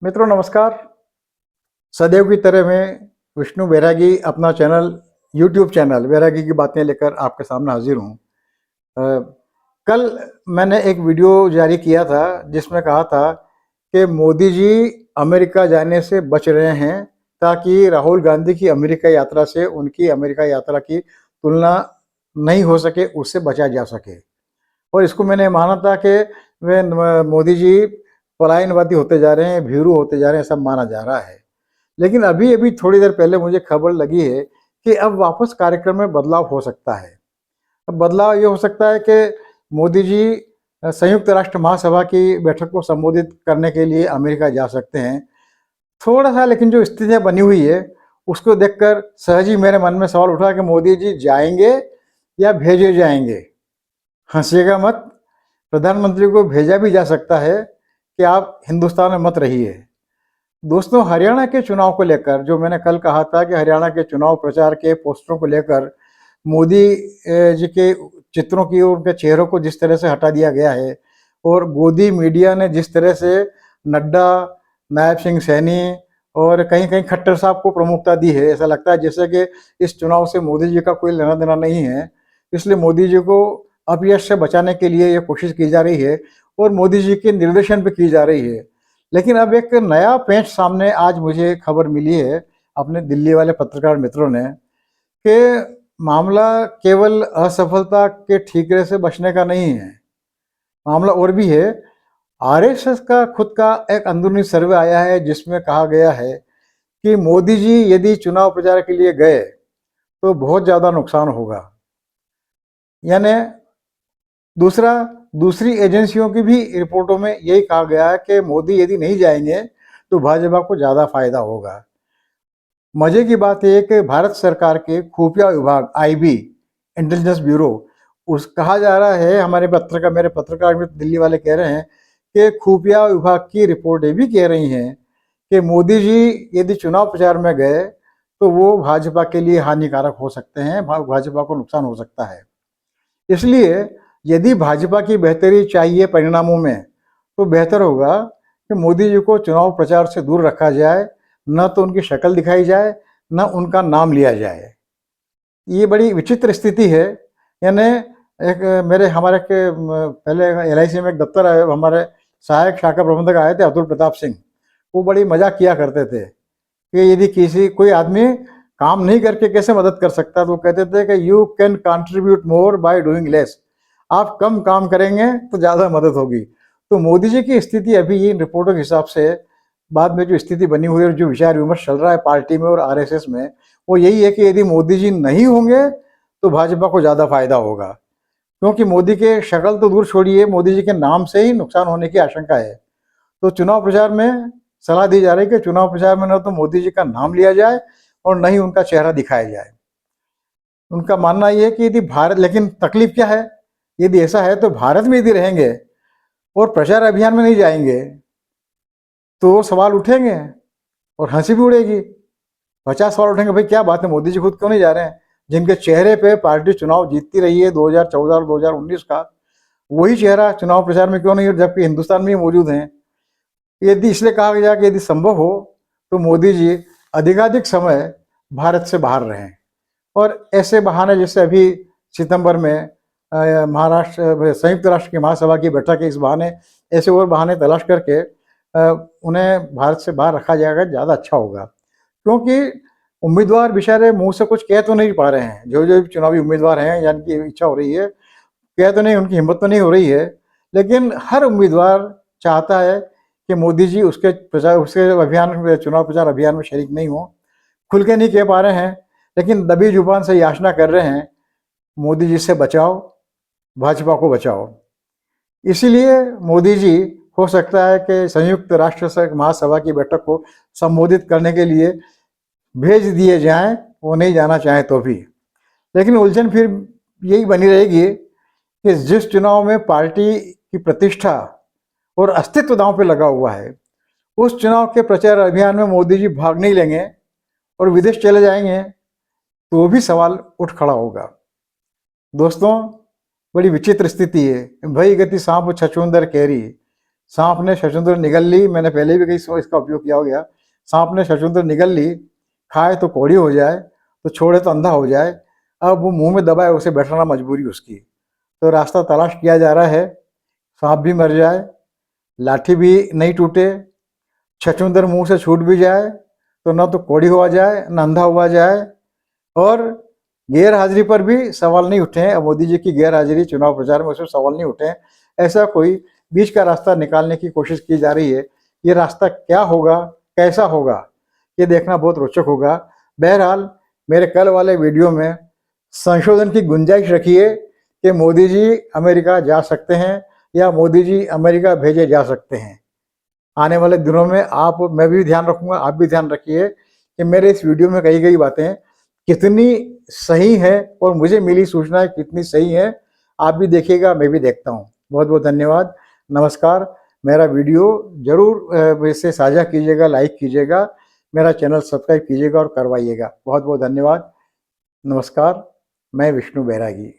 मित्रों नमस्कार। सदैव की तरह मैं विष्णु बैरागी अपना यूट्यूब चैनल बैरागी की बातें लेकर आपके सामने हाजिर हूँ। कल मैंने एक वीडियो जारी किया था जिसमें कहा था कि मोदी जी अमेरिका जाने से बच रहे हैं ताकि राहुल गांधी की अमेरिका यात्रा से उनकी अमेरिका यात्रा की तुलना नहीं हो सके, उससे बचा जा सके। और इसको मैंने माना था कि वे मोदी जी पलायनवादी होते जा रहे हैं, भीरू होते जा रहे हैं, सब माना जा रहा है। लेकिन अभी अभी थोड़ी देर पहले मुझे खबर लगी है कि अब वापस कार्यक्रम में बदलाव हो सकता है। अब बदलाव ये हो सकता है कि मोदी जी संयुक्त राष्ट्र महासभा की बैठक को संबोधित करने के लिए अमेरिका जा सकते हैं। थोड़ा सा लेकिन जो स्थितियाँ बनी हुई है उसको देखकर सहज ही मेरे मन में सवाल उठा कि मोदी जी जाएंगे या भेजे जाएंगे। हंसिएगा मत, प्रधानमंत्री को भेजा भी जा सकता है कि आप हिंदुस्तान में मत रहिए। दोस्तों, हरियाणा के चुनाव को लेकर जो मैंने कल कहा था कि हरियाणा के चुनाव प्रचार के पोस्टरों को लेकर मोदी जी के चित्रों की और उनके चेहरों को जिस तरह से हटा दिया गया है और गोदी मीडिया ने जिस तरह से नड्डा, नायब सिंह सैनी और कहीं कहीं खट्टर साहब को प्रमुखता दी है, ऐसा लगता है जैसे कि इस चुनाव से मोदी जी का कोई लेना देना नहीं है। इसलिए मोदी जी को अपयश से बचाने के लिए ये कोशिश की जा रही है और मोदी जी के निर्देशन पे की जा रही है। लेकिन अब एक नया पेंच सामने आज मुझे खबर मिली है अपने दिल्ली वाले पत्रकार मित्रों ने कि मामला केवल असफलता के ठीकरे से बचने का नहीं है, मामला और भी है। आरएसएस का खुद का एक अंदरूनी सर्वे आया है जिसमें कहा गया है कि मोदी जी यदि चुनाव प्रचार के लिए गए तो बहुत ज़्यादा नुकसान होगा। यानी दूसरी एजेंसियों की भी रिपोर्टों में यही कहा गया है कि मोदी यदि नहीं जाएंगे तो भाजपा को ज़्यादा फायदा होगा। मजे की बात यह है कि भारत सरकार के खुफिया विभाग आईबी, इंटेलिजेंस ब्यूरो, उस कहा जा रहा है, मेरे पत्रकार मित्र दिल्ली वाले कह रहे हैं कि खुफिया विभाग की रिपोर्टें भी कह रही हैं कि मोदी जी यदि चुनाव प्रचार में गए तो वो भाजपा के लिए हानिकारक हो सकते हैं, भाजपा को नुकसान हो सकता है। इसलिए यदि भाजपा की बेहतरी चाहिए परिणामों में तो बेहतर होगा कि मोदी जी को चुनाव प्रचार से दूर रखा जाए, न तो उनकी शक्ल दिखाई जाए, न उनका नाम लिया जाए। ये बड़ी विचित्र स्थिति है। यानी एक मेरे हमारे के पहले एलआईसी में एक दफ्तर आए, हमारे सहायक शाखा प्रबंधक आए थे अतुल प्रताप सिंह। वो बड़ी मजाक किया करते थे कि यदि कोई आदमी काम नहीं करके कैसे मदद कर सकता, तो वो कहते थे कि you can contribute more by doing less. आप कम काम करेंगे तो ज़्यादा मदद होगी। तो मोदी जी की स्थिति अभी इन रिपोर्टों के हिसाब से बाद में जो स्थिति बनी हुई है और जो विचार विमर्श चल रहा है पार्टी में और आरएसएस में, वो यही है कि यदि मोदी जी नहीं होंगे तो भाजपा को ज़्यादा फायदा होगा, क्योंकि मोदी के शक्ल तो दूर छोड़िए, मोदी जी के नाम से ही नुकसान होने की आशंका है। तो चुनाव प्रचार में सलाह दी जा रही है कि चुनाव प्रचार में न तो मोदी जी का नाम लिया जाए और न ही उनका चेहरा दिखाया जाए। उनका मानना यह है कि यदि भारत, लेकिन तकलीफ क्या है, यदि ऐसा है तो भारत में यदि रहेंगे और प्रचार अभियान में नहीं जाएंगे तो सवाल उठेंगे और हंसी भी उड़ेगी। 50 सवाल उठेंगे, भाई क्या बात है, मोदी जी खुद क्यों नहीं जा रहे हैं? जिनके चेहरे पे पार्टी चुनाव जीतती रही है 2014 और 2019 का, वही चेहरा चुनाव प्रचार में क्यों नहीं है, जबकि हिंदुस्तान में ही मौजूद हैं। यदि इसलिए कहा गया कि यदि संभव हो तो मोदी जी अधिकाधिक समय भारत से बाहर रहें और ऐसे बहाने जैसे अभी सितंबर में महाराष्ट्र संयुक्त राष्ट्र की महासभा की बैठक है, इस बहाने ऐसे और बहाने तलाश करके उन्हें भारत से बाहर रखा जाएगा, ज़्यादा अच्छा होगा। क्योंकि उम्मीदवार बेचारे मुंह से कुछ कह तो नहीं पा रहे हैं, जो जो चुनावी उम्मीदवार हैं, यानी कि इच्छा हो रही है, कह तो नहीं, उनकी हिम्मत तो नहीं हो रही है, लेकिन हर उम्मीदवार चाहता है कि मोदी जी उसके चुनाव प्रचार अभियान में शरीक नहीं हो। खुल के नहीं कह पा रहे हैं, लेकिन दबी जुबान से याचना कर रहे हैं, मोदी जी से बचाओ, भाजपा को बचाओ। इसीलिए मोदी जी हो सकता है कि संयुक्त राष्ट्र महासभा की बैठक को संबोधित करने के लिए भेज दिए जाएं, वो नहीं जाना चाहें तो भी। लेकिन उलझन फिर यही बनी रहेगी कि जिस चुनाव में पार्टी की प्रतिष्ठा और अस्तित्व दांव पे लगा हुआ है, उस चुनाव के प्रचार अभियान में मोदी जी भाग नहीं लेंगे और विदेश चले जाएंगे तो भी सवाल उठ खड़ा होगा। दोस्तों, बड़ी विचित्र स्थिति है। भई गति सांप छछूंदर कैरी, सांप ने छछूंदर निगल ली, मैंने पहले भी कहीं इसका उपयोग किया हो गया। सांप ने छछूंदर निगल ली, खाए तो कोढ़ी हो जाए, तो छोड़े तो अंधा हो जाए। अब वो मुंह में दबाए उसे बैठाना मजबूरी उसकी। तो रास्ता तलाश किया जा रहा है, सांप भी मर जाए, लाठी भी नहीं टूटे, छछूंदर मुंह से छूट भी जाए, तो न तो कोढ़ी हुआ जाए न अंधा हुआ जाए, और गैर हाजिरी पर भी सवाल नहीं उठे हैं। मोदी जी की गैर हाजिरी चुनाव प्रचार में, उसमें सवाल नहीं उठे हैं। ऐसा कोई बीच का रास्ता निकालने की कोशिश की जा रही है। ये रास्ता क्या होगा, कैसा होगा, ये देखना बहुत रोचक होगा। बहरहाल मेरे कल वाले वीडियो में संशोधन की गुंजाइश रखिए कि मोदी जी अमेरिका जा सकते हैं या मोदी जी अमेरिका भेजे जा सकते हैं। आने वाले दिनों में मैं भी ध्यान रखूंगा, आप भी ध्यान रखिए कि मेरे इस वीडियो में कही गई बातें कितनी सही है और मुझे मिली सूचनाएं कितनी सही है। आप भी देखिएगा, मैं भी देखता हूँ। बहुत बहुत धन्यवाद, नमस्कार। मेरा वीडियो जरूर इससे साझा कीजिएगा, लाइक कीजिएगा, मेरा चैनल सब्सक्राइब कीजिएगा और करवाइएगा। बहुत बहुत धन्यवाद, नमस्कार। मैं विष्णु बैरागी।